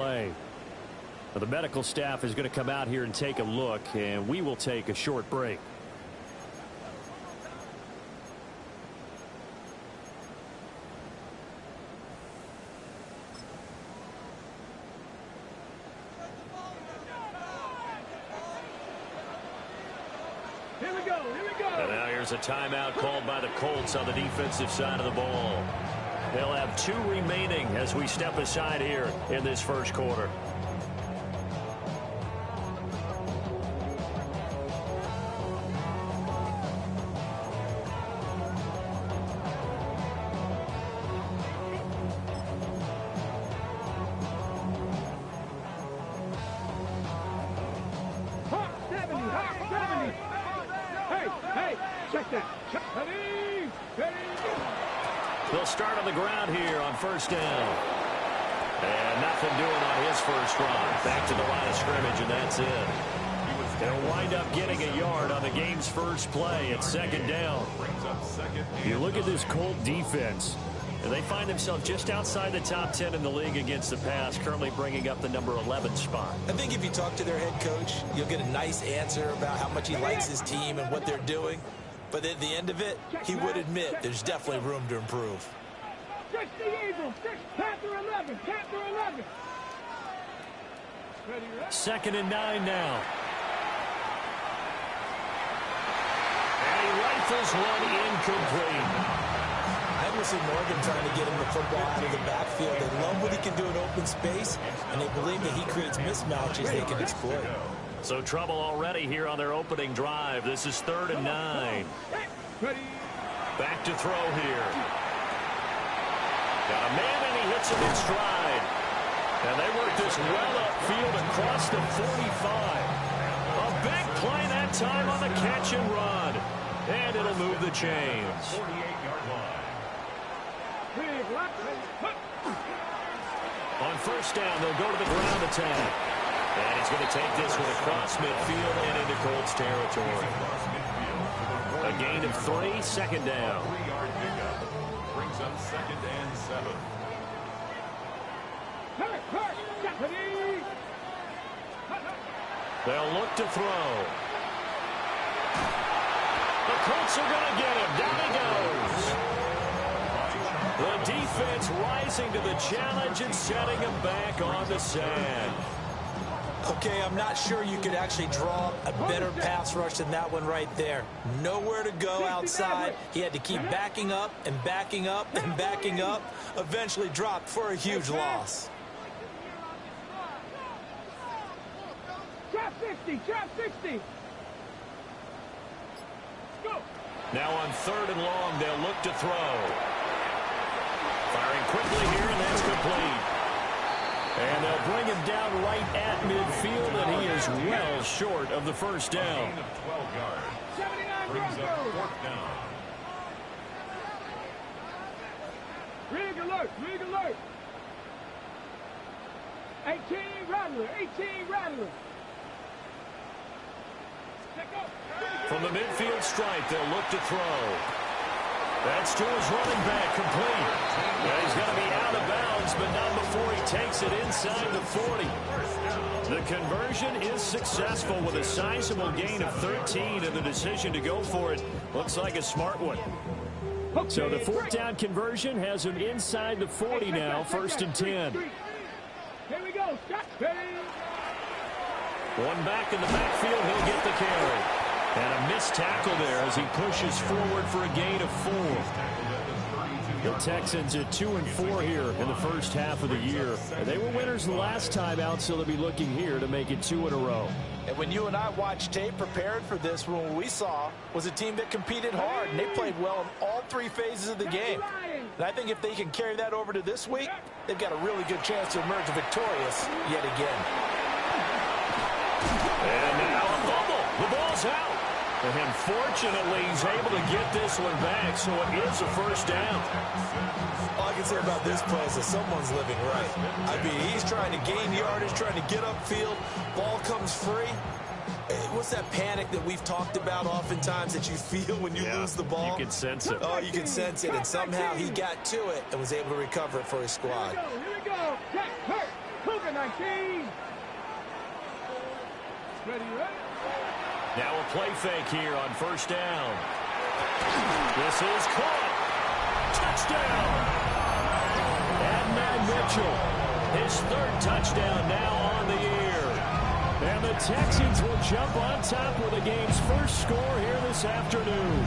play. Now, the medical staff is going to come out here and take a look, and we will take a short break. Here we go. And now here's a timeout called by the Colts on the defensive side of the ball. They'll have 2 remaining as we step aside here in this first quarter. They'll start on the ground here on first down. And nothing doing on his first run. Back to the line of scrimmage, and that's it. They'll wind up getting a yard on the game's first play at second down. You look at this Colt defense, and they find themselves just outside the top 10 in the league against the pass, currently bringing up the number 11 spot. I think if you talk to their head coach, you'll get a nice answer about how much he likes his team and what they're doing. But at the end of it, he would admit there's definitely room to improve. 60 Eagles, Panther 11, Panther 11. Second and 9 now. And he rifles one incomplete. I will see Morgan trying to get him the football out of the backfield. They love what he can do in open space, and they believe that he creates mismatches they can exploit. So trouble already here on their opening drive. This is 3rd and 9. Back to throw here. Got a man, and he hits him in stride. And they work this well upfield across the 45. A big play that time on the catch and run. And it'll move the chains. 48-yard line. On first down, they'll go to the ground attack. And he's going to take this one across midfield and into Colts territory. A gain of 3, second down. 3-yard pickup. Brings up 2nd and 7. They'll look to throw. The Colts are going to get him. Down he goes. The defense rising to the challenge and setting him back on the sand. Okay, I'm not sure you could actually draw a better pass rush than that one right there. Nowhere to go outside. He had to keep backing up and backing up and backing up. Eventually dropped for a huge loss. Trap 60, trap 60. Go. Now on 3rd and long, they'll look to throw. Firing quickly here, and that's complete. And they'll bring him down right at midfield, and he is well short of the first down. A gain of 12 yards. 79 Brings up Broncos. 4th down. Rig alert, rig alert. 18 Rattler, 18 Rattler. From the midfield stripe, they'll look to throw. That's to his running back, complete. Yeah, he's going to be out of bounds, but not before he takes it inside the 40. The conversion is successful with a sizable gain of 13, and the decision to go for it looks like a smart one. So the 4th down conversion has him inside the 40 now, 1st and 10. Here we go. One back in the backfield, he'll get the carry. And a missed tackle there as he pushes forward for a gain of 4. The Texans at 2-4 here in the first half of the year. And they were winners the last time out, so they'll be looking here to make it 2 in a row. And when you and I watched tape prepared for this, what we saw was a team that competed hard, and they played well in all 3 phases of the game. And I think if they can carry that over to this week, they've got a really good chance to emerge victorious yet again. And now a fumble. The ball's out. And fortunately, he's able to get this one back, so it is a first down. All I can say about this play is that someone's living right. I mean, he's trying to gain yardage, trying to get upfield. Ball comes free. What's that panic that we've talked about oftentimes that you feel when you lose the ball? You can sense it. Oh, you can sense it, and somehow he got to it and was able to recover it for his squad. Here we go. Jack, hurt. Coogan 19. Ready, ready. Now a play fake here on first down. This is caught. Touchdown. Adnan Mitchell, his third touchdown now on the year. And the Texans will jump on top with the game's first score here this afternoon.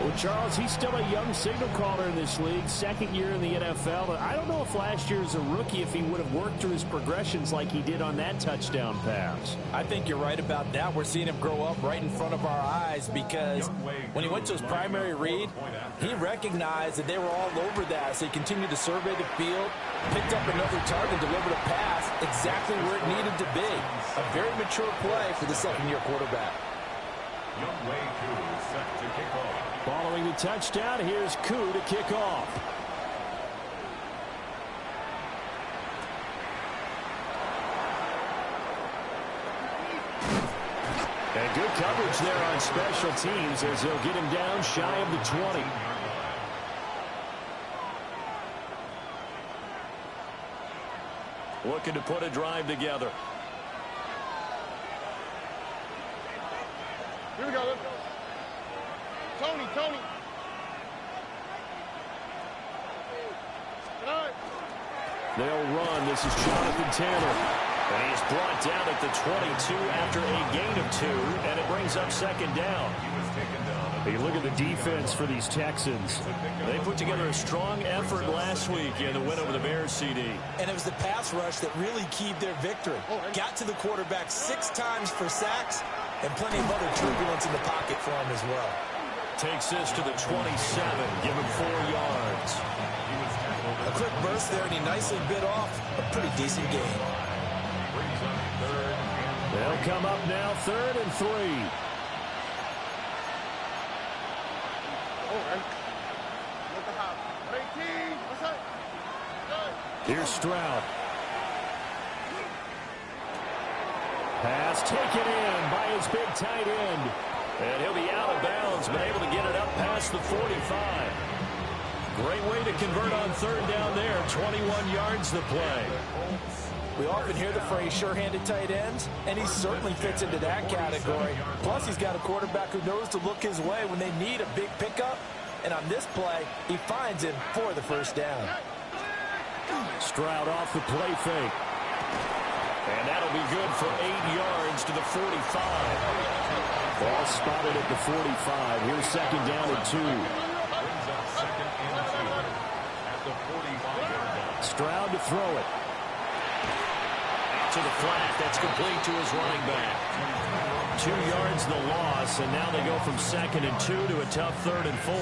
Well, Charles, he's still a young signal caller in this league, second year in the NFL. But I don't know if last year as a rookie, if he would have worked through his progressions like he did on that touchdown pass. I think you're right about that. We're seeing him grow up right in front of our eyes because when he went to his primary read, he recognized that they were all over that. So he continued to survey the field, picked up another target, delivered a pass exactly where it needed to be. A very mature play for the second-year quarterback. Youngway Koo set to kick off. Following the touchdown, here's Koo to kick off. And good coverage there on special teams as they'll get him down shy of the 20. Looking to put a drive together. Here we go. Let's go. Tony. All right. They'll run. This is Jonathan Taylor. And he's brought down at the 22 after a gain of 2, and it brings up second down. He was taken down. Hey, look at the defense for these Texans. They put together a strong effort last week in the win over the Bears, CD. And it was the pass rush that really keyed their victory. Got to the quarterback 6 times for sacks and plenty of other turbulence in the pocket for him as well. Takes this to the 27, give him 4 yards. A quick burst there, and he nicely bit off a pretty decent game. Brings up third. They'll come up now, 3rd and 3. Here's Stroud. Pass taken in by his big tight end. And he'll be out of bounds, but able to get it up past the 45. Great way to convert on 3rd down there. 21 yards to play. We often hear the phrase sure-handed tight ends, and he certainly fits into that category. Plus, he's got a quarterback who knows to look his way when they need a big pickup. And on this play, he finds him for the first down. Stroud off the play fake. And that'll be good for 8 yards to the 45. Ball spotted at the 45. Here's second down and 2. Brings up second and 2 at the 45-yard line. Stroud to throw it. Out to the flat. That's complete to his running back. 2 yards the loss, and now they go from 2nd and 2 to a tough 3rd and 4.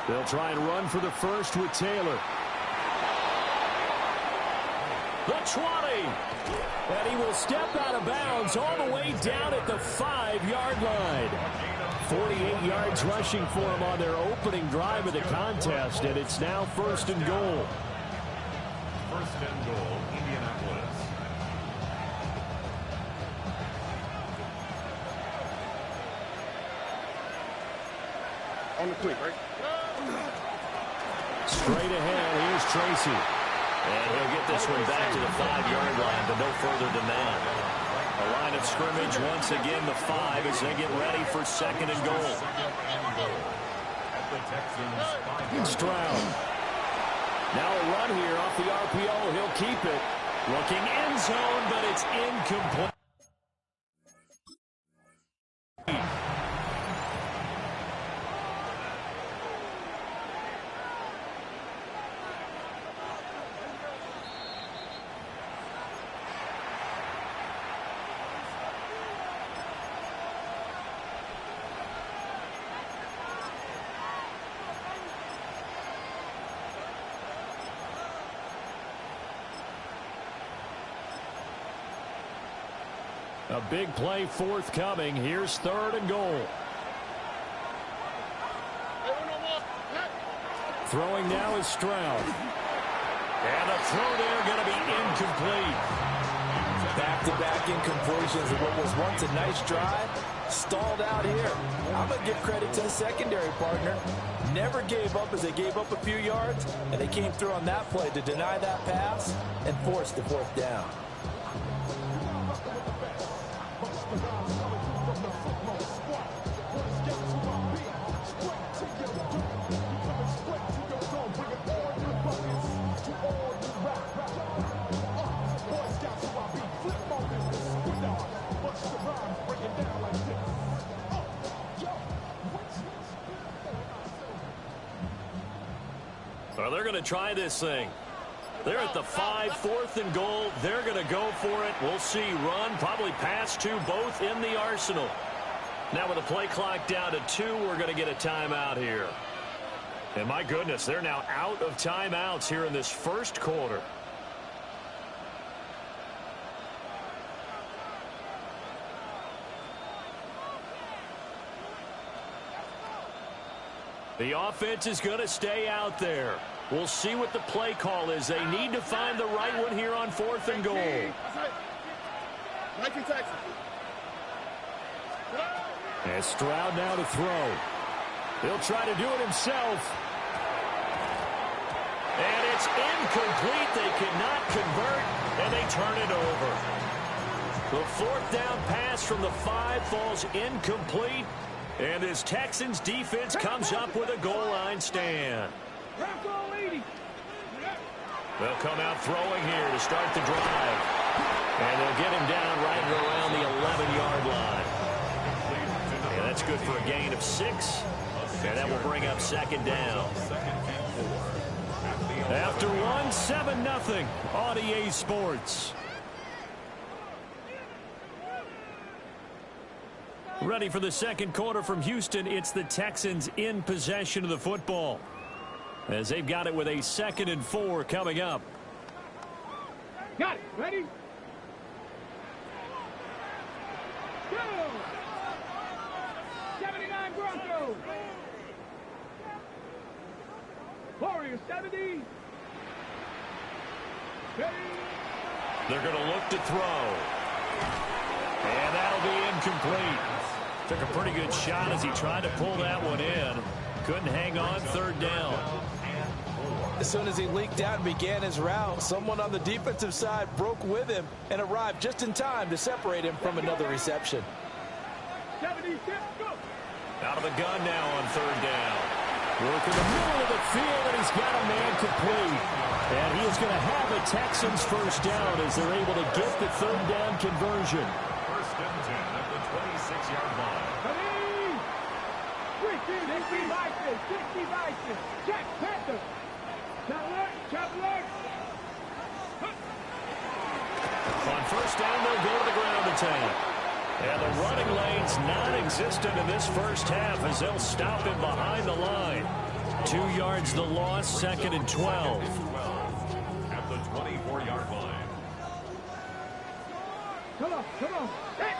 They'll try and run for the first with Taylor. The 20. And he will step out of bounds all the way down at the 5-yard line. 48 yards rushing for him on their opening drive of the contest, and it's now 1st and goal. 1st and goal, Indianapolis. On the quick, right? Straight ahead, here's Tracy. And he'll get this one back to the 5-yard line, but no further than that. A line of scrimmage once again, the 5, as they get ready for 2nd and goal. At the Texans' 5-yard Stroud. Now a run here off the RPO. He'll keep it. Looking end zone, but it's incomplete. A big play forthcoming. Here's 3rd and goal. Throwing now is Stroud. And a throw there going to be incomplete. Back-to-back incompletions of what was once a nice drive stalled out here. I'm going to give credit to the secondary partner. Never gave up as they gave up a few yards, and they came through on that play to deny that pass and force the fourth down. Well, they're going to try this thing. They're at the 5, 4th and goal. They're going to go for it. We'll see. Run, probably pass to both in the arsenal. Now with the play clock down to 2, we're going to get a timeout here. And my goodness, they're now out of timeouts here in this first quarter. The offense is going to stay out there. We'll see what the play call is. They need to find the right one here on 4th and goal. And Stroud now to throw. He'll try to do it himself. And it's incomplete. They cannot convert, and they turn it over. The 4th down pass from the 5 falls incomplete. And this Texans defense comes up with a goal line stand. They'll come out throwing here to start the drive. And they'll get him down right around the 11-yard line. And that's good for a gain of 6. And that will bring up 2nd down. After 1, 7-0 on EA Sports. Ready for the second quarter from Houston. It's the Texans in possession of the football, as they've got it with a 2nd and 4 coming up. Got it. Ready? Go! 79 Broncos. Warriors 70. Ready? They're going to look to throw. And that'll be incomplete. Took a pretty good shot as he tried to pull that one in. Couldn't hang on. 3rd down. As soon as he leaked out and began his route, someone on the defensive side broke with him and arrived just in time to separate him from another reception. 76, go! Out of the gun now on 3rd down. Work in the middle of the field, and he's got a man complete. And he is going to have a Texans first down as they're able to get the 3rd down conversion. 1st and 10 at the 26-yard line. 60 Vikings. Jack Panther. Chop alert. On 1st down, they'll go to the ground attack. And the running lane's non-existent in this first half as they'll stop him behind the line. 2 yards the loss, 2nd and 12. At the 24-yard line. Come on. Hey,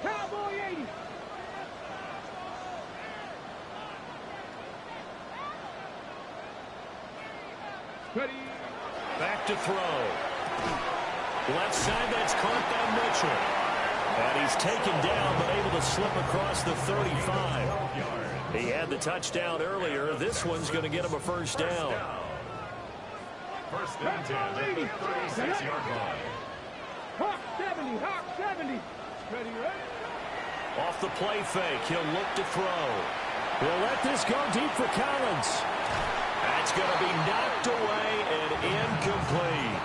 Cowboy 80. Ready. Back to throw. Left side, that's caught by Mitchell. And he's taken down, but able to slip across the 35. He had the touchdown earlier. This one's going to get him a first down. 1st and 10 at the 36-yard line. Hawk 70. Ready. Off the play fake, he'll look to throw. He'll let this go deep for Collins. That's going to be knocked away and incomplete.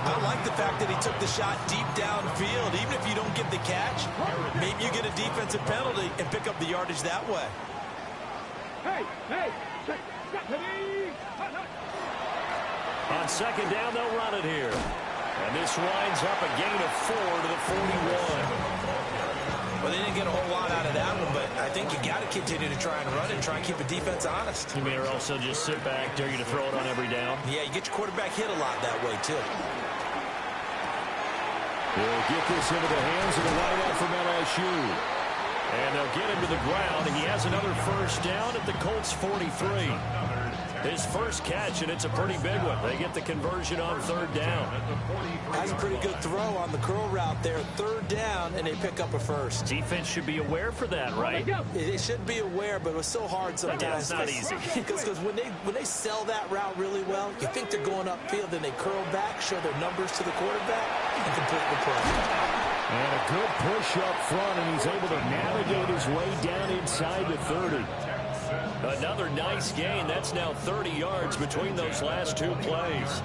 I like the fact that he took the shot deep downfield. Even if you don't get the catch, maybe you get a defensive penalty and pick up the yardage that way. Hey. On 2nd down, they'll run it here. And this winds up a gain of 4 to the 41. Well, they didn't get a whole lot out of that one, but I think you got to continue to try and run and try and keep the defense honest. You may also just sit back, dare you to throw it on every down. Yeah, you get your quarterback hit a lot that way, too. He'll get this into the hands of the wideout from LSU. And they'll get him to the ground. He has another first down at the Colts 43. His first catch, and it's a pretty big one. They get the conversion on third down. That's a pretty good throw on the curl route there. Third down, and they pick up a first. Defense should be aware for that, right? They should be aware, but it was so hard sometimes. Yeah, it's not easy. Because when they sell that route really well, you think they're going upfield, then they curl back, show their numbers to the quarterback, and complete the play. And a good push up front, and he's able to navigate his way down inside the 30. Another nice gain. That's now 30 yards between those last two plays.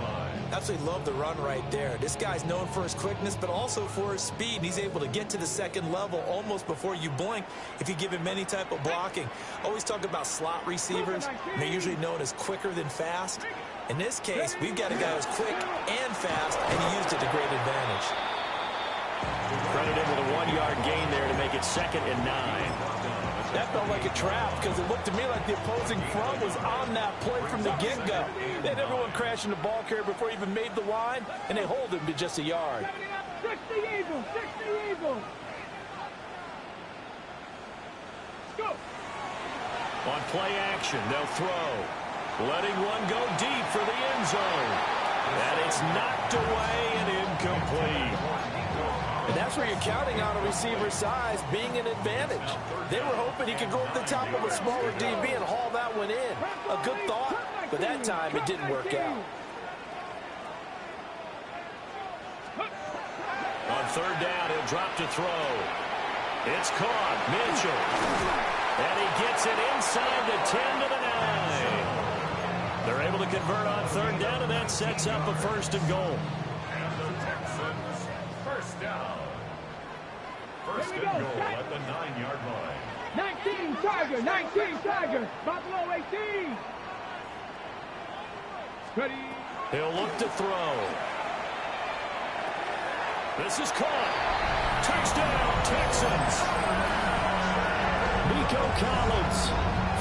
Absolutely love the run right there. This guy's known for his quickness, but also for his speed. And he's able to get to the second level almost before you blink if you give him any type of blocking. Always talk about slot receivers. They're usually known as quicker than fast. In this case, we've got a guy who's quick and fast, and he used it to great advantage. Credit him with a 1-yard gain there to make it 2nd and 9. That felt like a trap because it looked to me like the opposing front was on that play from the get-go. They had everyone crashing the ball carrier before he even made the line, and they hold him to just a yard. 60 Eagles, 60 Eagles. Go. On play action, they'll throw. Letting one go deep for the end zone. And it's knocked away and incomplete. And that's where you're counting on a receiver's size being an advantage. They were hoping he could go over the top of a smaller DB and haul that one in. A good thought, but that time it didn't work out. On third down, he'll drop to throw. It's caught. Mitchell. And he gets it inside the 10 to the 9. They're able to convert on third down, and that sets up a 1st and goal. First down. First and goal at the 9-yard line. 19 Tiger, 19 Tiger. Buffalo 18. Ready. He'll look to throw. This is caught. Touchdown, Texans. Nico Collins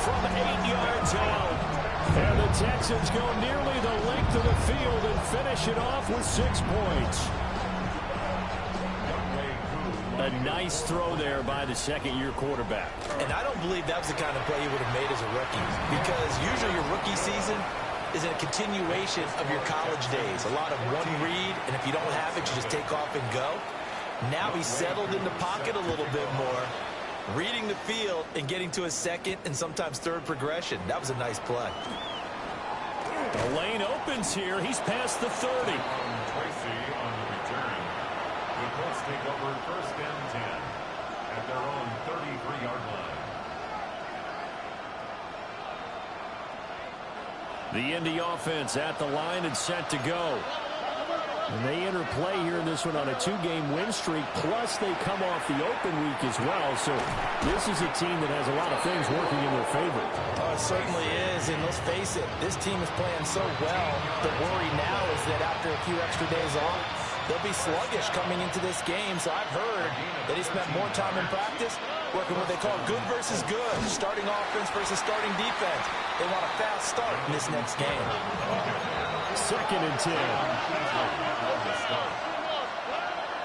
From 8 yards out. And the Texans go nearly the length of the field and finish it off with 6 points. A nice throw there by the second-year quarterback. And I don't believe that was the kind of play he would have made as a rookie, because usually your rookie season is a continuation of your college days. A lot of one read, and if you don't have it, you just take off and go. Now he's settled in the pocket a little bit more, reading the field and getting to his second and sometimes third progression. That was a nice play. The lane opens here. He's past the 30. Tracy on the return. The Colts take over 1st and 10 at their own 33-yard line. The Indy offense at the line and set to go. And they enter play here in this one on a 2-game win streak, plus they come off the open week as well. So this is a team that has a lot of things working in their favor. Oh, it certainly is, and let's face it, this team is playing so well. The worry now is that after a few extra days off, they'll be sluggish coming into this game. So I've heard that he spent more time in practice working what they call good versus good, starting offense versus starting defense. They want a fast start in this next game. 2nd and 10.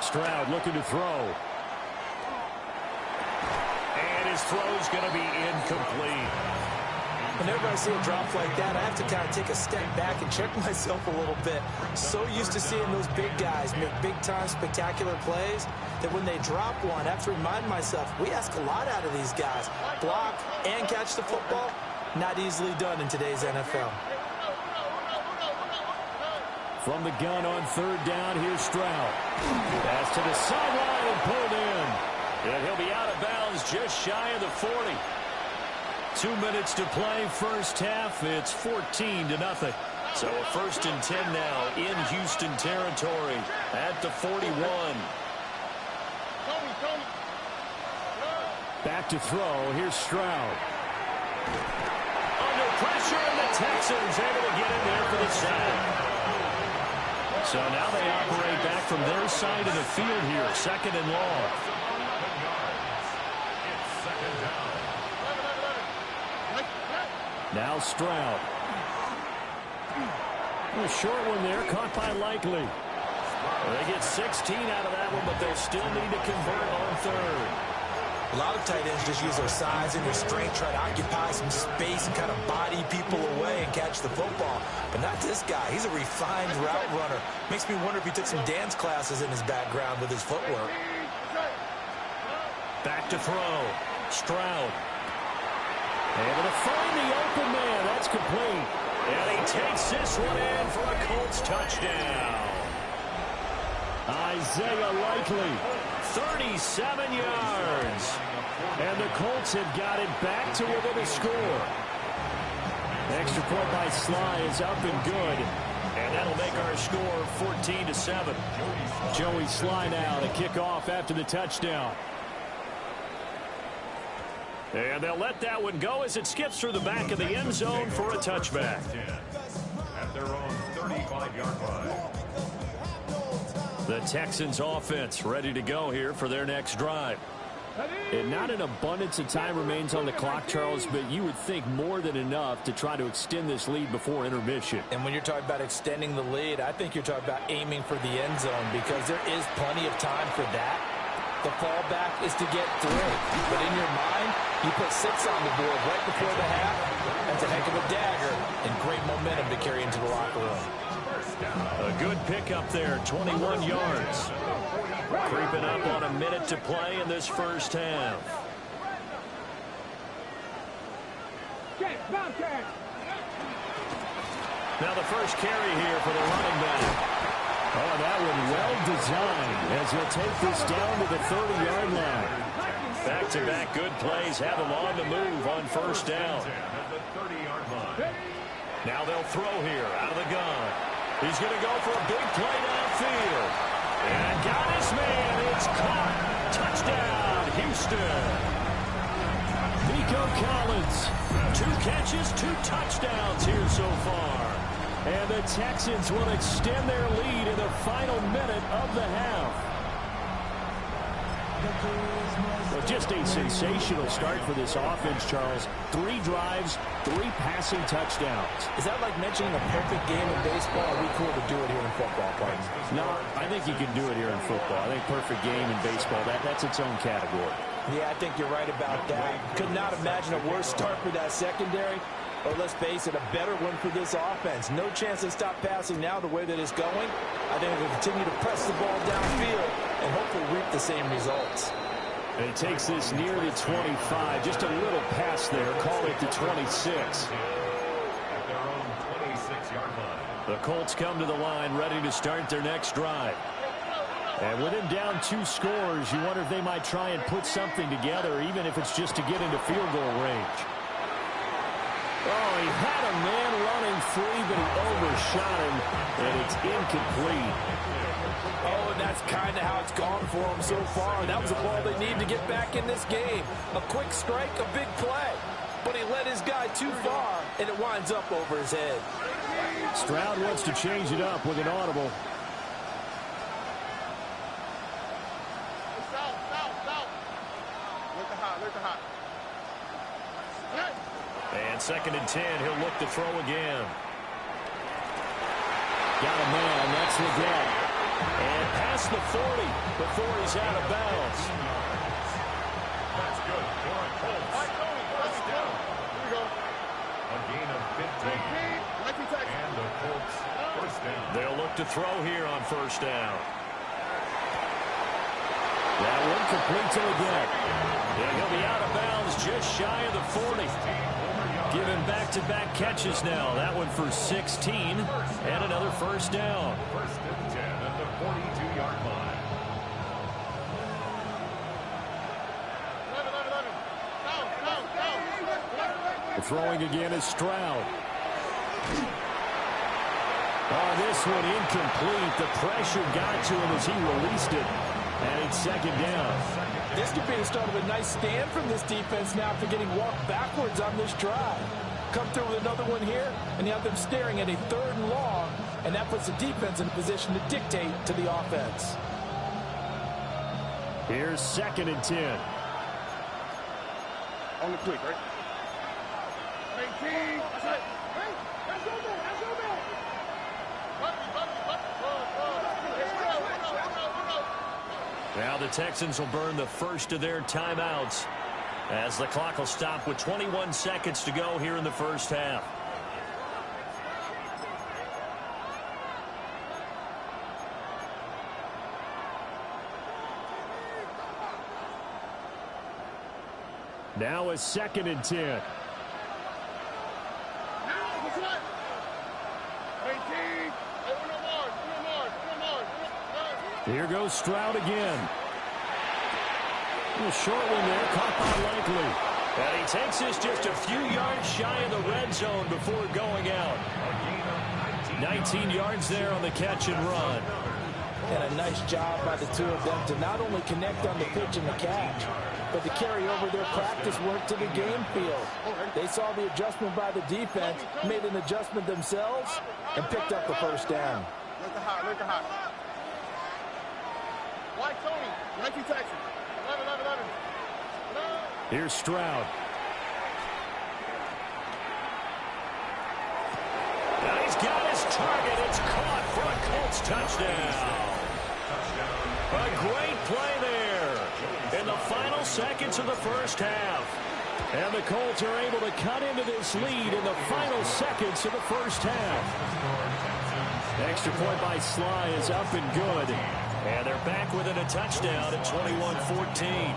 Stroud looking to throw. And his throw's going to be incomplete. Whenever I see a drop like that, I have to kind of take a step back and check myself a little bit. So used to seeing those big guys make big-time spectacular plays that when they drop one, I have to remind myself, we ask a lot out of these guys. Block and catch the football, not easily done in today's NFL. From the gun on third down, here's Stroud. Pass to the sideline and pulled in. And he'll be out of bounds just shy of the 40. 2 minutes to play first half. It's 14-0. So a 1st and 10 now in Houston territory at the 41. Back to throw. Here's Stroud. Under pressure, and the Texans able to get in there for the sack. So now they operate back from their side of the field here, 2nd and long. Now Stroud. A short one there, caught by Likely. Well, they get 16 out of that one, but they'll still need to convert on third. A lot of tight ends just use their size and their strength, try to occupy some space and kind of body people away and catch the football. But not this guy. He's a refined route runner. Makes me wonder if he took some dance classes in his background with his footwork. Back to throw. Stroud. Able to find the open man. That's complete. And he takes this one in for a Colts touchdown. Isaiah Likely, 37 yards. And the Colts have got it back to within a score. Extra point by Sly is up and good. And that'll make our score 14-7. Joey Sly now to kick off after the touchdown. And they'll let that one go as it skips through the back of the end zone for a touchback. At their own 35-yard line. The Texans offense ready to go here for their next drive. And not an abundance of time remains on the clock, Charles, but you would think more than enough to try to extend this lead before intermission. And when you're talking about extending the lead, I think you're talking about aiming for the end zone because there is plenty of time for that. The fallback is to get 3. But in your mind, you put 6 on the board right before the half. That's a heck of a dagger and great momentum to carry into the locker room. A good pickup there, 21 yards. Creeping up on a minute to play in this first half. Now the first carry here for the running back. Oh, that one well designed as he'll take this down to the 30-yard line. Back-to-back good plays have him on the move on first down. Now they'll throw here out of the gun. He's going to go for a big play downfield. And got his man. It's caught. Touchdown, Houston. Nico Collins. 2 catches, 2 touchdowns here so far. And the Texans will extend their lead in the final minute of the half. Well, just a sensational start for this offense, Charles. 3 drives, 3 passing touchdowns. Is that like mentioning a perfect game in baseball? Are we cool to do it here in football, pardon? No, I think you can do it here in football. I think perfect game in baseball, that's its own category. Yeah, I think you're right about that. Could not imagine a worse start for that secondary. Or let's face it, a better one for this offense. No chance to stop passing now the way that it's going. I think they'll continue to press the ball downfield and hopefully reap the same results. And he takes this near the 25. Just a little pass there. Call it the 26. At their own 26-yard line. The Colts come to the line ready to start their next drive. And with him down 2 scores, you wonder if they might try and put something together, even if it's just to get into field goal range. Oh, he had a man running free, but he overshot him, and it's incomplete. Oh, and that's kind of how it's gone for him so far. That was a ball they need to get back in this game. A quick strike, a big play. But he led his guy too far, and it winds up over his head. Stroud wants to change it up with an audible. And 2nd and 10, he'll look to throw again. Got a man, that's Leggett. And past the 40 before he's out of bounds. That's good. Warren Colts. First down. A gain of 15. And the Colts first down. They'll look to throw here on first down. That one complete to Leggett. And he'll be out of bounds just shy of the 40. Given back-to-back catches now. That one for 16 and another first down. First and 10 at the 42-yard line. The throwing again is Stroud. Oh, this one incomplete. The pressure got to him as he released it. And it's 2nd down. This could be the start of a nice stand from this defense now after getting walked backwards on this drive. Come through with another one here, and you have them staring at a 3rd and long, and that puts the defense in a position to dictate to the offense. Here's 2nd and 10. On the quick, right? 19. That's it. Hey, that's over. That's over. Now the Texans will burn the first of their timeouts as the clock will stop with 21 seconds to go here in the first half. Now a 2nd and 10. Here goes Stroud again. A short one there, caught by Likely. And he takes this just a few yards shy of the red zone before going out. 19 yards there on the catch and run. And a nice job by the two of them to not only connect on the pitch and the catch, but to carry over their practice work to the game field. They saw the adjustment by the defense, made an adjustment themselves, and picked up the first down. Look hot. White Tony, 19 Texans. 11. Here's Stroud. Now he's got his target. It's caught for a Colts touchdown. A great play there in the final seconds of the first half. And the Colts are able to cut into this lead in the final seconds of the first half. Extra point by Sly is up and good. And they're back within a touchdown at 21-14.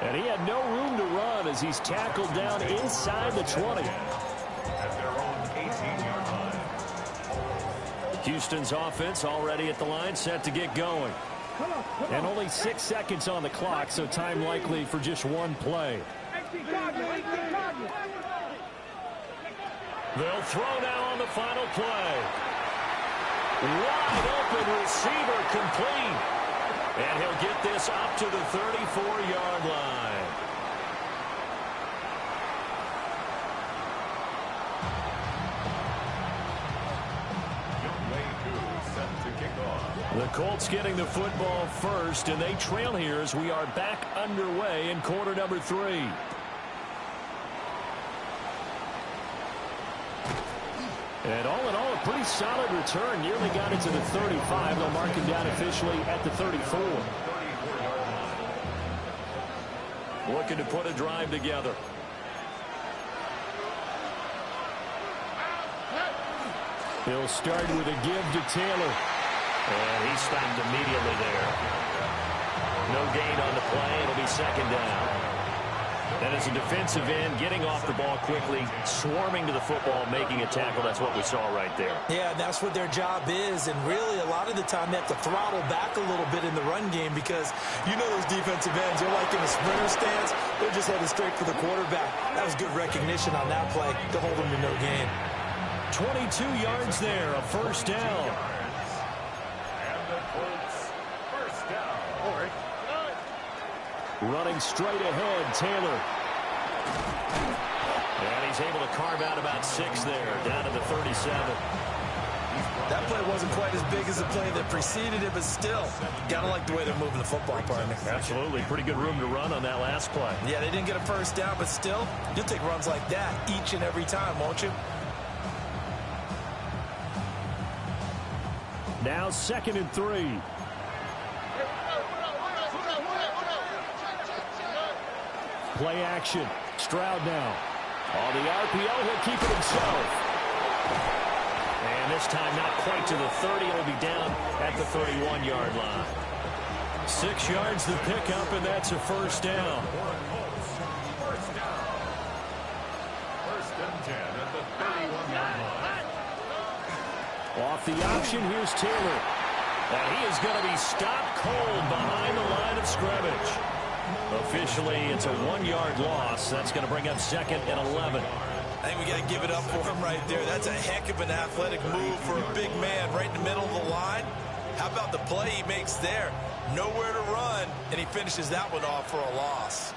And he had no room to run as he's tackled down inside the 20. At their own 18-yard line. Houston's offense already at the line, set to get going. And only 6 seconds on the clock, so time likely for just one play. They'll throw now on the final play. Wide open receiver complete. And he'll get this up to the 34-yard line. Set to kick off. The Colts getting the football first, and they trail here as we are back underway in quarter number 3. And all in all, a pretty solid return. Nearly got it to the 35. They'll mark him down officially at the 34. Looking to put a drive together. He'll start with a give to Taylor. And he stopped immediately there. No gain on the play. It'll be second down. And as a defensive end, getting off the ball quickly, swarming to the football, making a tackle, that's what we saw right there. Yeah, that's what their job is, and really a lot of the time they have to throttle back a little bit in the run game because you know those defensive ends, they're like in a sprinter stance, they're just headed straight for the quarterback. That was good recognition on that play to hold them to no gain. 22 yards there, a first down. And the Colts first down. Running straight ahead, Taylor. And he's able to carve out about 6 there, down to the 37. That play wasn't quite as big as the play that preceded it, but still, gotta like the way they're moving the football, partner. Absolutely, pretty good room to run on that last play. Yeah, they didn't get a first down, but still, you'll take runs like that each and every time, won't you? Now 2nd and 3. Play action. Stroud now. On the RPO, he'll keep it himself. And this time not quite to the 30. It'll be down at the 31-yard line. 6 yards the pickup, and that's a first down. First down. 1st and 10 at the 31-yard line. Off the option, here's Taylor. And he is going to be stopped cold behind the line of scrimmage. Officially, it's a 1-yard loss. That's going to bring up 2nd and 11. I think we got to give it up for him right there. That's a heck of an athletic move for a big man right in the middle of the line. How about the play he makes there? Nowhere to run, and he finishes that one off for a loss.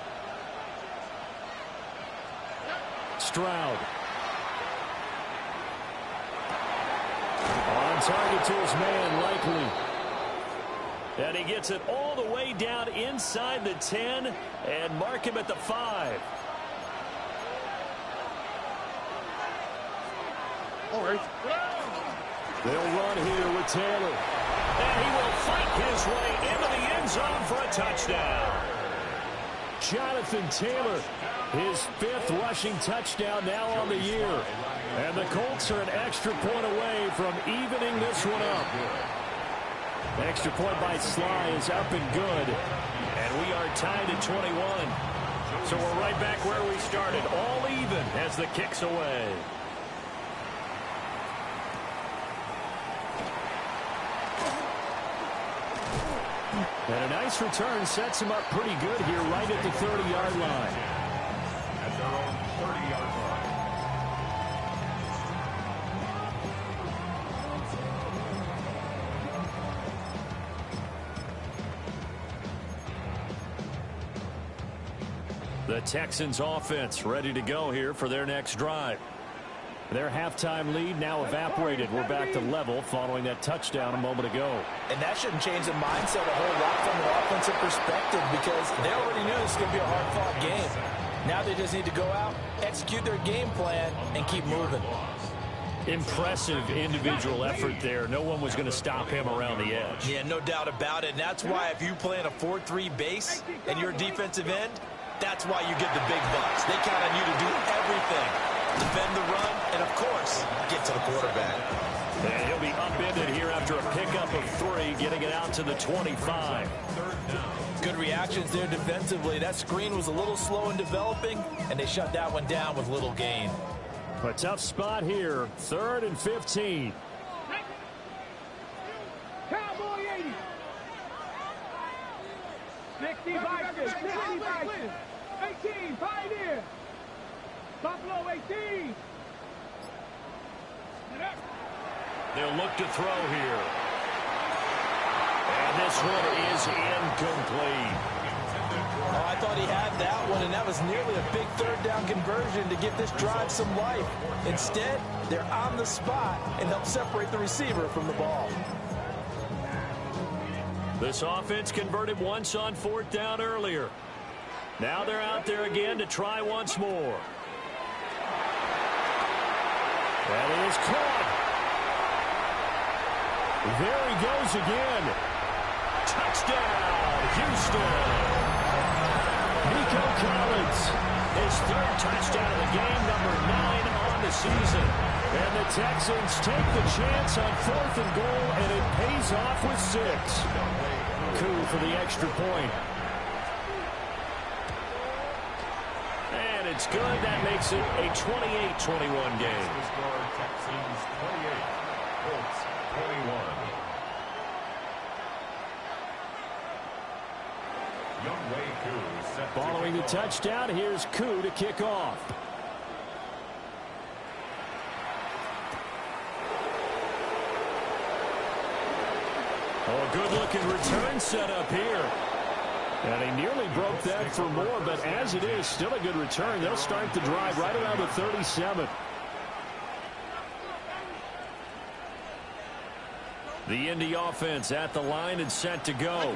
Stroud. On target to his man, Likely. And he gets it all the way down inside the 10 and mark him at the 5. All right. They'll run here with Taylor. And he will fight his way into the end zone for a touchdown. Jonathan Taylor, his 5th rushing touchdown now on the year. And the Colts are an extra point away from evening this one up. Extra point by Sly is up and good. And we are tied at 21. So we're right back where we started, all even as the kick's away. And a nice return sets him up pretty good here right at the 30-yard line. At their own 30-yard line. The Texans offense ready to go here for their next drive. Their halftime lead now evaporated. We're back to level following that touchdown a moment ago. And that shouldn't change the mindset a whole lot from an offensive perspective because they already knew this was going to be a hard-fought game. Now they just need to go out, execute their game plan, and keep moving. Impressive individual effort there. No one was going to stop him around the edge. Yeah, no doubt about it. And that's why if you play in a 4-3 base and you're a defensive end, that's why you get the big bucks. They count on you to do everything. Defend the run, and of course, get to the quarterback. And he'll be upended here after a pickup of 3, getting it out to the 25. Good reactions there defensively. That screen was a little slow in developing, and they shut that one down with little gain. A tough spot here, 3rd and 15. Cowboy 80. 65, 65, 18, Pioneer. Buffalo 18. They'll look to throw here. And this one is incomplete. Oh, I thought he had that one, and that was nearly a big 3rd down conversion to give this drive some life. Instead, they're on the spot and help separate the receiver from the ball. This offense converted once on 4th down earlier. Now they're out there again to try once more. That is caught. There he goes again. Touchdown, Houston. Nico Collins. His 3rd touchdown of the game, number 9 on the season. And the Texans take the chance on 4th and goal, and it pays off with 6. Coup for the extra point. And it's good. That makes it a 28-21 game. The score, Texans 28, Colts 21. Younghoe Koo set to Following the kick off. touchdown, here's Koo to kick off. Oh, good-looking return set up here. And he nearly broke that for more, but as it is, still a good return. They'll start the drive right around the 37. The Indy offense at the line and set to go.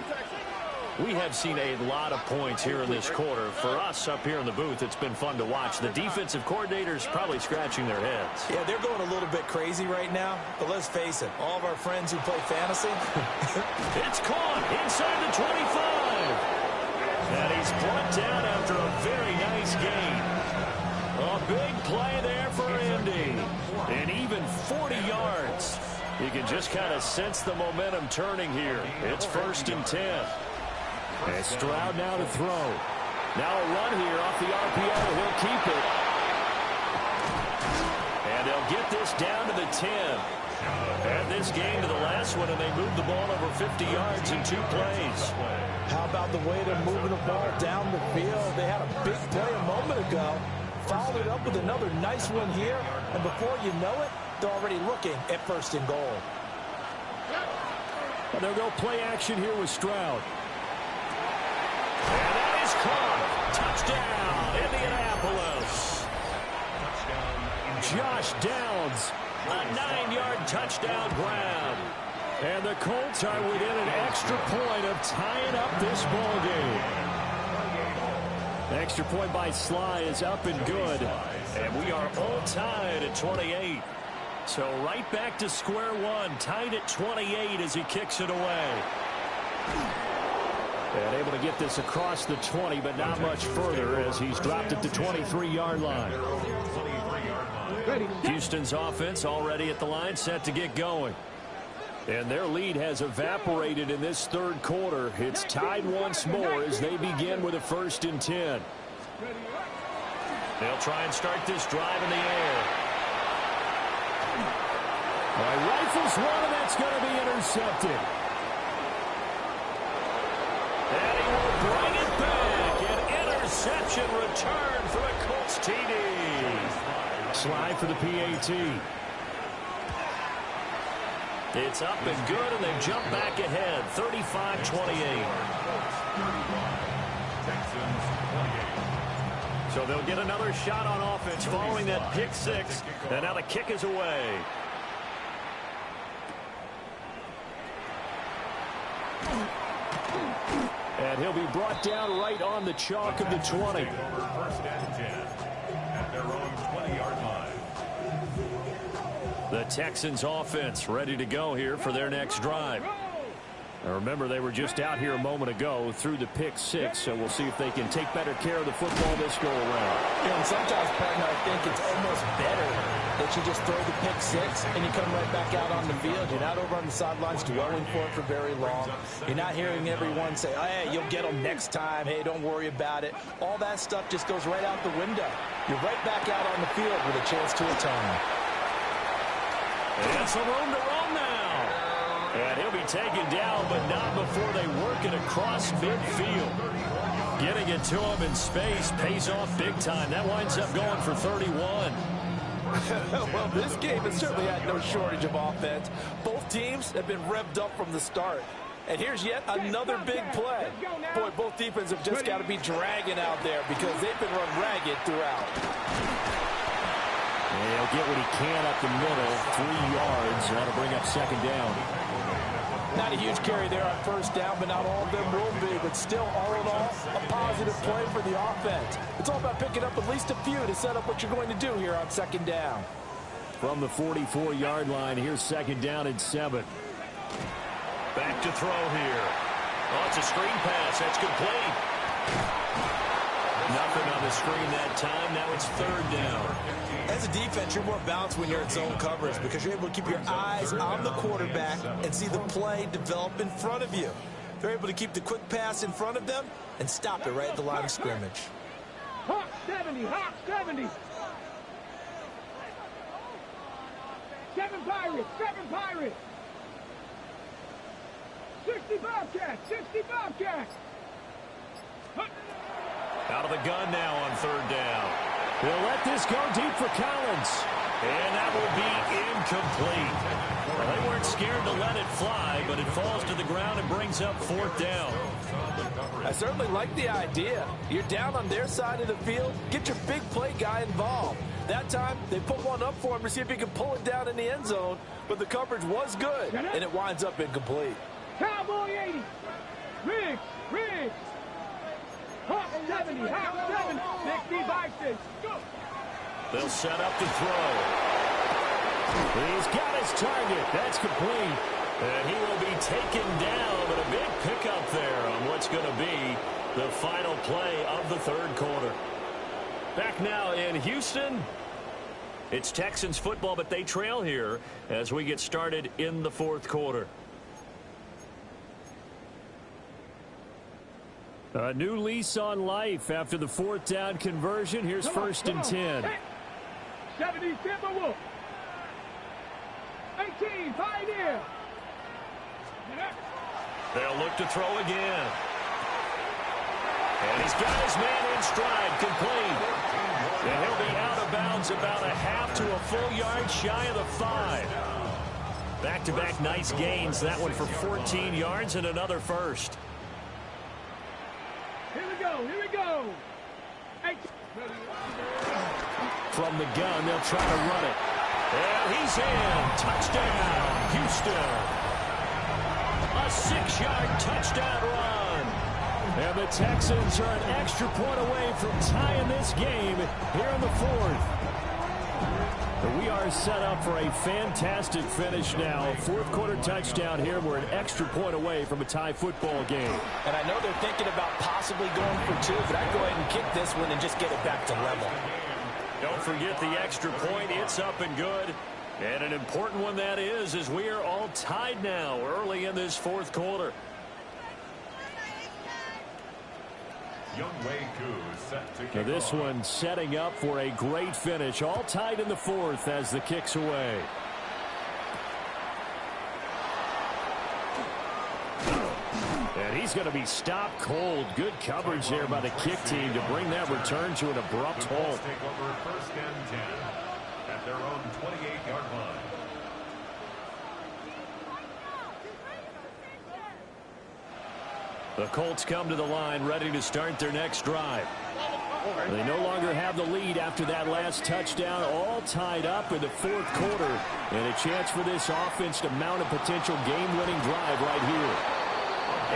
We have seen a lot of points here in this quarter. For us up here in the booth, it's been fun to watch. The defensive coordinators probably scratching their heads. Yeah, they're going a little bit crazy right now, but let's face it, all of our friends who play fantasy. It's caught inside the 25. And he's brought down after a very nice gain. A big play there for Indy. And even 40 yards. You can just kind of sense the momentum turning here. It's 1st and 10. And Stroud now to throw. Now a run here off the RPO. He'll keep it. And they'll get this down to the 10. And this game to the last one, and they moved the ball over 50 yards in 2 plays. How about the way they're moving the ball down the field? They had a big play a moment ago. Followed it up with another nice one here. And before you know it, they're already looking at 1st and goal. And they'll go play action here with Stroud. And that is caught. Touchdown, Indianapolis. Josh Downs. A 9-yard touchdown grab. And the Colts are within an extra point of tying up this ball game. The extra point by Sly is up and good. And we are all tied at 28. So right back to square one, tied at 28 as he kicks it away. And able to get this across the 20, but not much further as he's dropped at the 23-yard line. Houston's offense already at the line, set to get going. And their lead has evaporated in this third quarter. It's tied once more as they begin with a 1st and 10. They'll try and start this drive in the air. Rifles one, and that's going to be intercepted. And he will bring it back. An interception return for a Colts TD. Slide for the PAT. It's up and good, and they jump back ahead, 35-28. So they'll get another shot on offense following that pick six. And now the kick is away. And he'll be brought down right on the chalk of the 20. 1st and 10 at their own 20-yard line. The Texans offense ready to go here for their next drive. Now remember, they were just out here a moment ago through the pick six, so we'll see if they can take better care of the football this go around. And sometimes, partner, I think it's almost better that you just throw the pick six and you come right back out on the field. You're not over on the sidelines dwelling for it for very long. You're not hearing everyone say, oh, hey, you'll get them next time. Hey, don't worry about it. All that stuff just goes right out the window. You're right back out on the field with a chance to atone. And some room to run now. And he'll be taken down, but not before they work it across midfield. Getting it to him in space pays off big time. That winds up going for 31. Well, this game has certainly had no shortage of offense. Both teams have been revved up from the start. And here's yet another big play. Boy, both defenses have just got to be dragging out there because they've been run ragged throughout. And he'll get what he can up the middle, 3 yards. That'll bring up 2nd down. Not a huge carry there on 1st down, but not all of them will be. But still, all in all, a positive play for the offense. It's all about picking up at least a few to set up what you're going to do here on 2nd down. From the 44-yard line, here's 2nd down and 7. Back to throw here. Oh, it's a screen pass. That's complete. Nothing on the screen that time. Now it's 3rd down. As a defense, you're more balanced when you're in zone coverage because you're able to keep your eyes on the quarterback and see the play develop in front of you. They're able to keep the quick pass in front of them and stop it right at the line of scrimmage. Hawk 70, Hawk 70. 7 Pirates, 7 Pirates. 60 Bobcats, 60 Bobcats. Out of the gun now on 3rd down. They'll let this go deep for Collins. And that will be incomplete. Well, they weren't scared to let it fly, but it falls to the ground and brings up 4th down. I certainly like the idea. You're down on their side of the field. Get your big play guy involved. That time, they put one up for him to see if he can pull it down in the end zone, but the coverage was good, and it winds up incomplete. Cowboy 80. Riggs, Riggs. Hawk 70, Hawk 70. 60 Bison. They'll set up to throw. He's got his target. That's complete. And he will be taken down, but a big pickup there on what's going to be the final play of the 3rd quarter. Back now in Houston. It's Texans football, but they trail here as we get started in the 4th quarter. A new lease on life after the 4th down conversion. Here's 1st and 10. 70 Timberwolves. 18 Pioneer. They'll look to throw again. And he's got his man in stride, complete. And he'll be out of bounds about a half to a full yard shy of the 5. Back-to-back nice gains. That one for 14 yards and another first. Here we go, here we go. From the gun, they'll try to run it. And he's in. Touchdown, Houston. A 6-yard touchdown run. And the Texans are an extra point away from tying this game here in the 4th. We are set up for a fantastic finish now. A fourth-quarter touchdown here. We're an extra point away from a tie football game. And I know they're thinking about possibly going for two, but I'd go ahead and kick this one and just get it back to level. Don't forget the extra point. It's up and good. And an important one that is, as we are all tied now early in this fourth quarter. Younghoe Koo set to kick Now this off. one setting up for a great finish. All tied in the fourth as the kick's away. And he's going to be stopped cold. Good coverage there by the kick team to bring that return to an abrupt The Colts halt. take over first and 10 at their own 28-yard line. The Colts come to the line ready to start their next drive. They no longer have the lead after that last touchdown, all tied up in the fourth quarter. And a chance for this offense to mount a potential game-winning drive right here.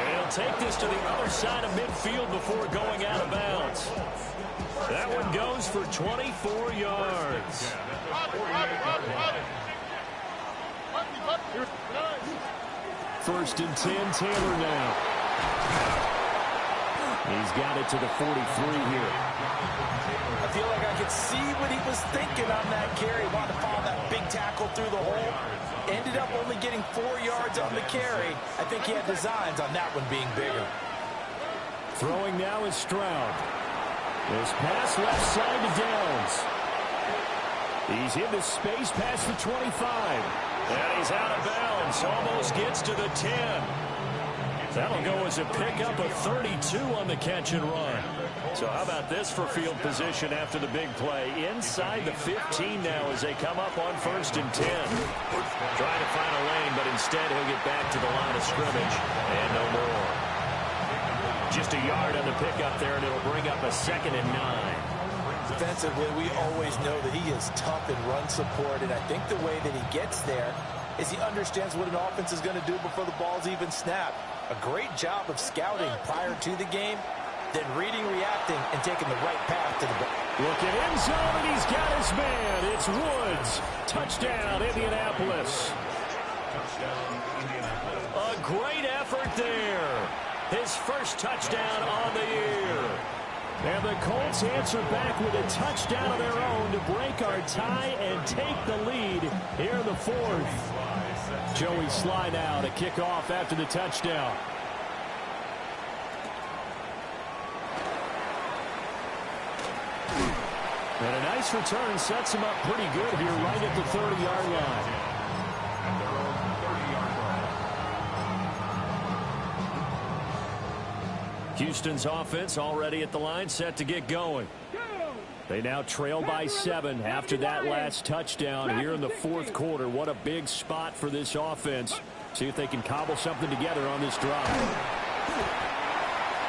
And he'll take this to the other side of midfield before going out of bounds. That one goes for 24 yards. First and 10, Taylor now. He's got it to the 43 here. I feel like I could see what he was thinking on that carry. Wanted to follow that big tackle through the hole. Ended up only getting 4 yards on the carry. I think he had designs on that one being bigger. Throwing now is Stroud. This pass left side to Downs. He's into space past the 25. And he's out of bounds. Almost gets to the 10. That'll go as a pickup of 32 on the catch and run. So how about this for field position after the big play? Inside the 15 now as they come up on first and 10. Trying to find a lane, but instead he'll get back to the line of scrimmage. And no more. Just a yard on the pickup there, and it'll bring up a 2nd and 9. Defensively, we always know that he is tough in run support, and I think the way that he gets there is he understands what an offense is going to do before the ball's even snapped. A great job of scouting prior to the game, then reading, reacting, and taking the right path to the ball. Looking end zone, and he's got his man. It's Woods. Touchdown, Indianapolis. A great effort there. His first touchdown on the year. And the Colts answer back with a touchdown of their own to break our tie and take the lead here in the fourth. Joey Sly now to kick off after the touchdown. And a nice return sets him up pretty good here right at the 30-yard line. At their own 30-yard line. Houston's offense already at the line, set to get going. They now trail by 7 after that last touchdown here in the fourth quarter. What a big spot for this offense. See if they can cobble something together on this drive.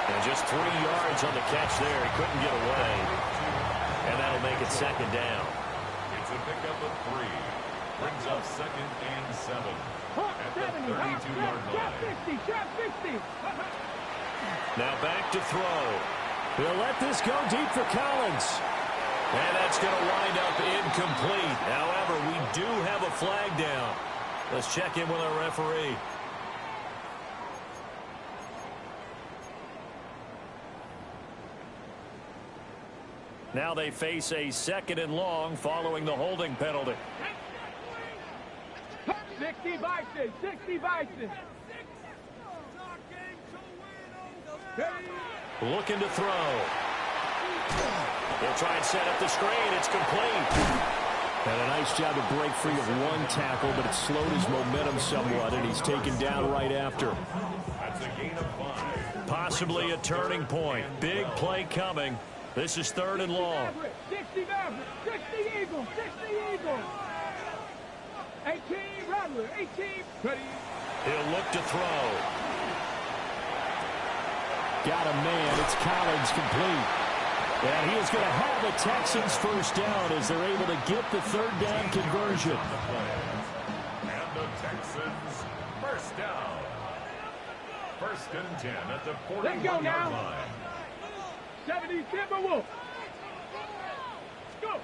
And just 3 yards on the catch there. He couldn't get away. And that'll make it 2nd down. It's a pickup of 3. Brings up 2nd and 7 at the 32-yard line. Now back to throw. He'll let this go deep for Collins. And that's going to wind up incomplete. However, we do have a flag down. Let's check in with our referee. Now they face a 2nd and long following the holding penalty. 60 Bison, 60 Bison. Looking to throw. They'll try and set up the screen. It's complete. And a nice job to break free of one tackle, but it slowed his momentum somewhat, and he's taken down right after. That's a gain of 5. Possibly a turning point. Big play coming. This is 3rd and long. 60 Maverick, 60 Eagle, 60 Eagle. 18 Rattler, 18. Ready. He'll look to throw. Got a man. It's Collins, complete. And he is going to have the Texans first down as they're able to get the 3rd down conversion. And the Texans first down. 1st and 10 at the 41-yard line. 70 Timberwolf. Go.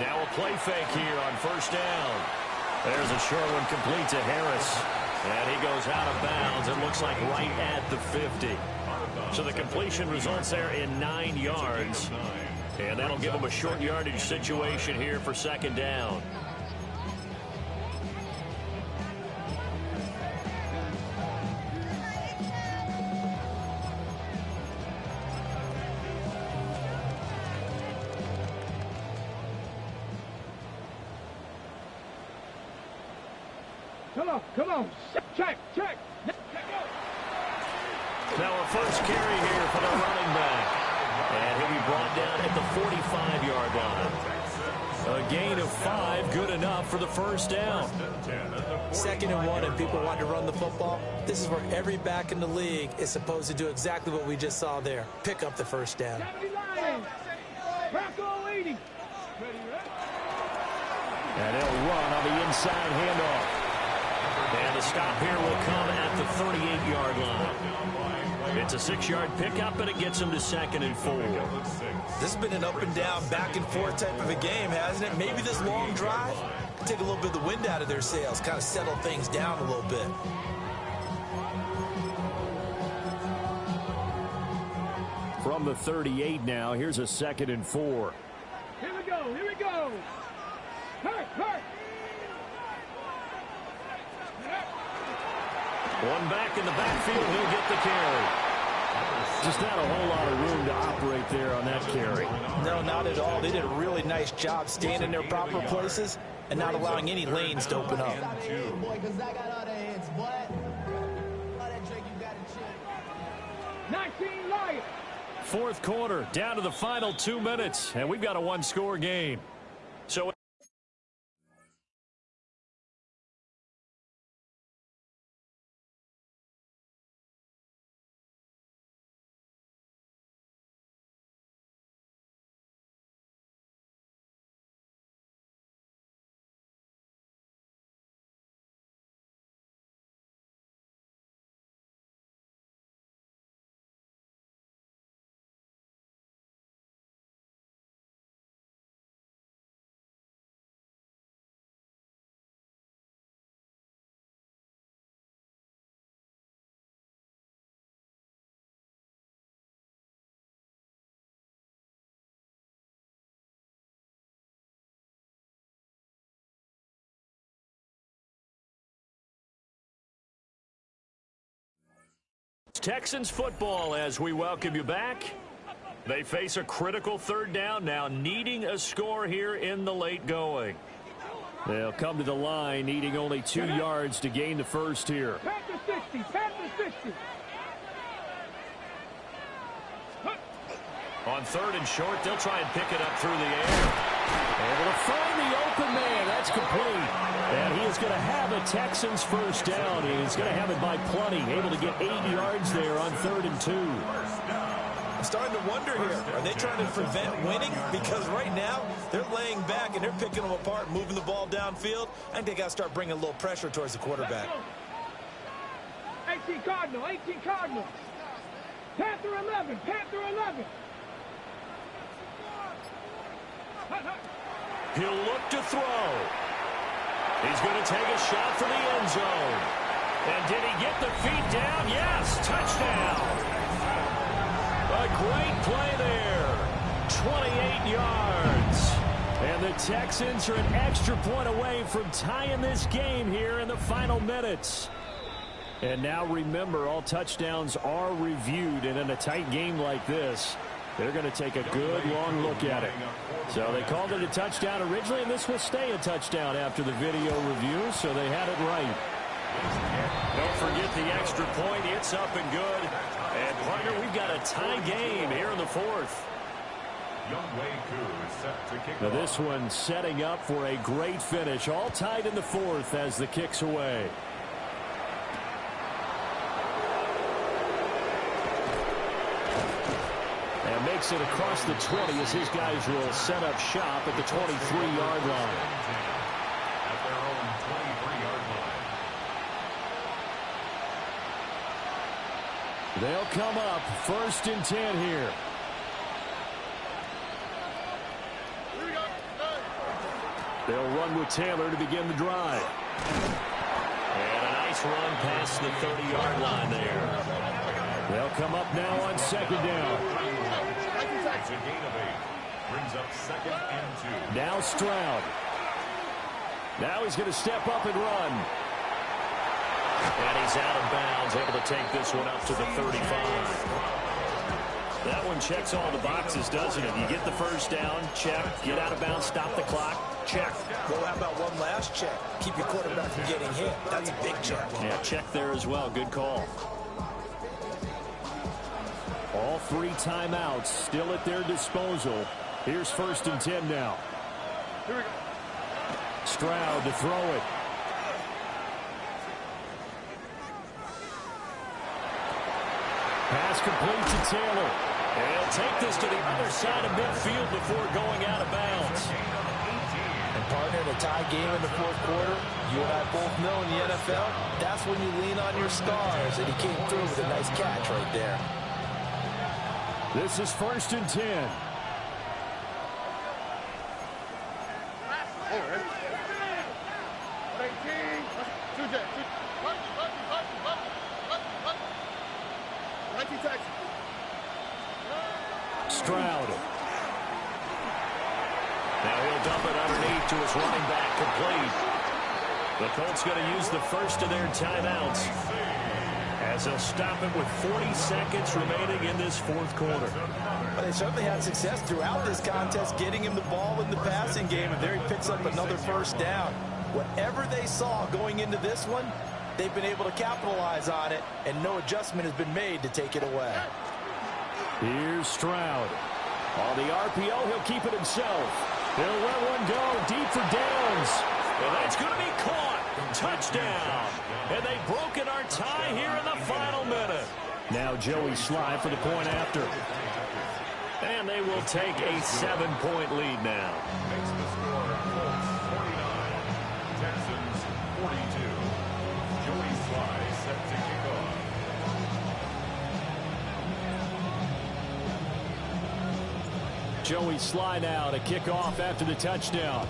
Now a play fake here on first down. There's a short one complete to Harris. And he goes out of bounds. It looks like right at the 50. So the completion results there in 9 yards. And that'll give him a short yardage situation here for second down. Come on. Check. Now a first carry here for the running back. And he'll be brought down at the 45-yard line. A gain of 5, good enough for the first down. 2nd and 1, and people want to run the football. This is where every back in the league is supposed to do exactly what we just saw there. Pick up the first down. And he'll run on the inside handoff. And the stop here will come at the 38-yard line. It's a 6-yard pickup, and it gets him to 2nd and 4. This has been an up and down, back and forth type of a game, hasn't it? Maybe this long drive can take a little bit of the wind out of their sails, kind of settle things down a little bit. From the 38 now, here's a 2nd and 4. Here we go. Hurt. One back in the backfield, he'll get the carry. Just not a whole lot of room to operate there on that carry. No, not at all. They did a really nice job staying in their proper places and not allowing any lanes to open up. 19 Lions. 4th quarter, down to the final 2 minutes, and we've got a 1-score game. So Texans football as we welcome you back. They face a critical 3rd down now, needing a score here in the late going. They'll come to the line, needing only 2 yards to gain the first here. Panther 60. On 3rd and short, they'll try and pick it up through the air. Able to find the open man. That's complete. And he is going to have a Texans first down. He's going to have it by plenty. Able to get 8 yards there on 3rd and 2. I'm starting to wonder here, are they trying to prevent winning? Because right now, they're laying back and they're picking them apart, moving the ball downfield. I think they got to start bringing a little pressure towards the quarterback. 18 Cardinal. Panther 11. He'll look to throw. He's going to take a shot for the end zone. And did he get the feet down? Yes, touchdown. A great play there. 28 yards. And the Texans are an extra point away from tying this game here in the final minutes. And now remember, all touchdowns are reviewed, and in a tight game like this, they're going to take a good long look at it. So they called it a touchdown originally, and this will stay a touchdown after the video review, so they had it right. Don't forget the extra point. It's up and good. And, partner, we've got a tie game here in the 4th. Now this one setting up for a great finish. All tied in the 4th as the kick's away. And makes it across the 20 as his guys will set up shop at the 23-yard line. At their own 23-yard line. They'll come up 1st and 10 here. They'll run with Taylor to begin the drive. And a nice run past the 30-yard line there. They'll come up now on second down. It's a gain of 8. Brings up 2nd and 2. Now Stroud. Now he's going to step up and run. And he's out of bounds, able to take this one up to the 35. That one checks all the boxes, doesn't it? You get the first down, check. Get out of bounds, stop the clock, check. Well, how about one last check? Keep your quarterback from getting hit. That's a big check. Yeah, check there as well. Good call. All 3 timeouts still at their disposal. Here's 1st and 10 now. Here we go. Stroud to throw it. Pass complete to Taylor. And he'll take this to the other side of midfield before going out of bounds. And partner, in a tie game in the 4th quarter, you and I both know in the NFL, that's when you lean on your stars, and he came through with a nice catch right there. This is 1st and 10. Stroud. Now he'll dump it underneath to his running back, complete. The Colts going to use the first of their timeouts as they'll stop it with 40 seconds remaining in this 4th quarter. But they certainly had success throughout this contest getting him the ball in the passing game, and there he picks up another first down. Whatever they saw going into this one, they've been able to capitalize on it, and no adjustment has been made to take it away. Here's Stroud. On the RPO, he'll keep it himself. He'll let one go deep for Downs. And that's going to be caught. Touchdown. And they've broken our tie here in the final minute. Now Joey Sly for the point after. And they will take a 7-point lead now. Makes the score Colts 49, Texans 42. Joey Sly set to kick off. Joey Sly now to kick off after the touchdown.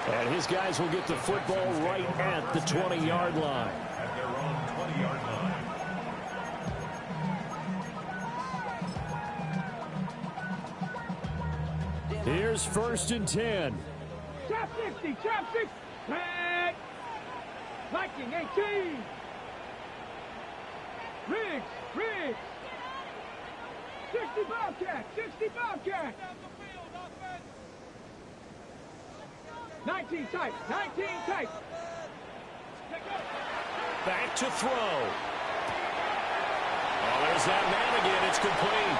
And his guys will get the football right at the 20-yard line. At their own 20-yard line. Here's 1st and 10. Chop 60, chop 60. Red. Viking 18. Riggs. 60 Bobcat, 60 Bobcat. 19 tight. Back to throw. Oh, there's that man again. It's complete.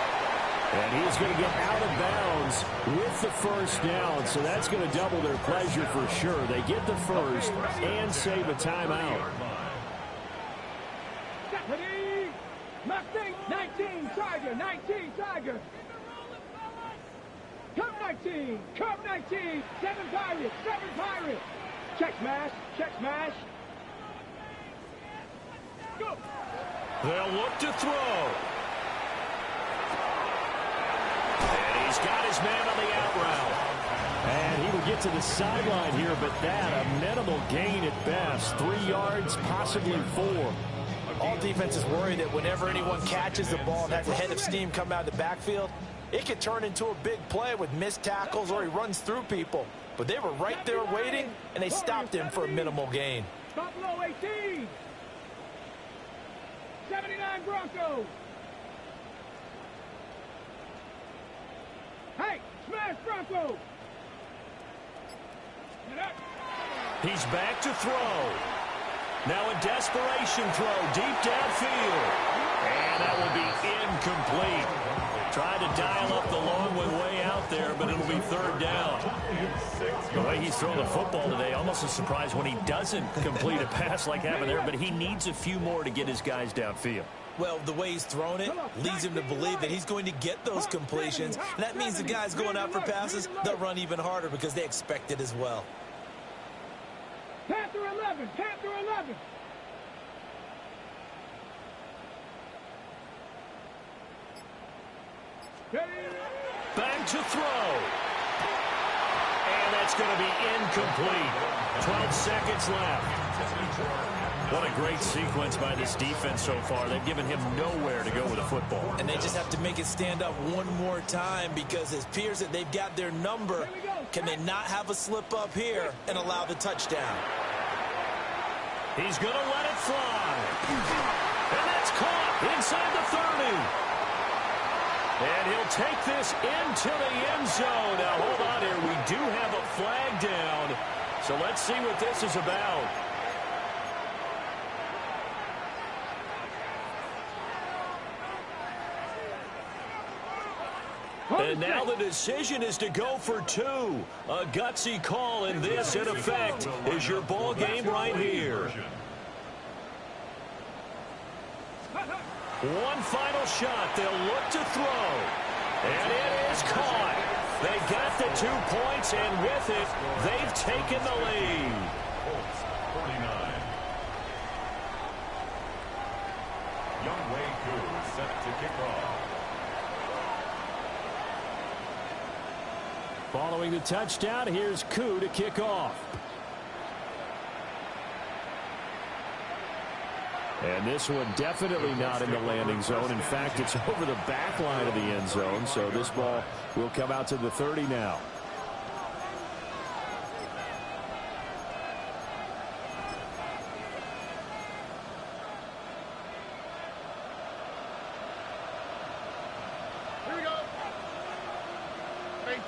And he's going to get out of bounds with the first down, so that's going to double their pleasure for sure. They get the first and save a timeout. Deputy. Mustang 19 Tiger. Come 19. 7 Pirates. Check smash. Go. They'll look to throw. And he's got his man on the out route. And he will get to the sideline here, but that a minimal gain at best. 3 yards, possibly 4. All defenses worry that whenever anyone catches the ball and has a head of steam come out of the backfield, it could turn into a big play with missed tackles or he runs through people. But they were right there waiting, and they stopped him for a minimal gain. Buffalo 18. 79 Broncos. Hey, smash Broncos. He's back to throw. Now a desperation throw deep downfield. And that will be incomplete. Tried to dial up the long one way out there, but it'll be 3rd down. The way he's throwing the football today, almost a surprise when he doesn't complete a pass like happened there, but he needs a few more to get his guys downfield. Well, the way he's thrown it leads him to believe that he's going to get those completions. And that means the guys going out for passes, they'll run even harder because they expect it as well. Panther 11. Back to throw. And that's going to be incomplete. 12 seconds left. What a great sequence by this defense so far. They've given him nowhere to go with the football. And they just have to make it stand up one more time because it appears that they've got their number. Can they not have a slip up here and allow the touchdown? He's going to let it fly. And that's caught inside the 30. And he'll take this into the end zone. Now, hold on here. We do have a flag down. So let's see what this is about. And now the decision is to go for two. A gutsy call, and this, in effect, is your ball game right here. One final shot. They'll look to throw. And it is caught. They got the 2 points, and with it, they've taken the lead. Colts 49. Younghoe Koo set to kick off. Following the touchdown, here's Koo to kick off. And this one definitely not in the landing zone. In fact, it's over the back line of the end zone, so this ball will come out to the 30 now. Here we go.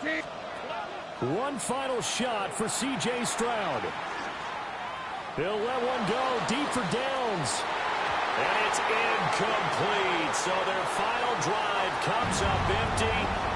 18. One final shot for C.J. Stroud. He'll let one go deep for Downs. And it's incomplete. So their final drive comes up empty.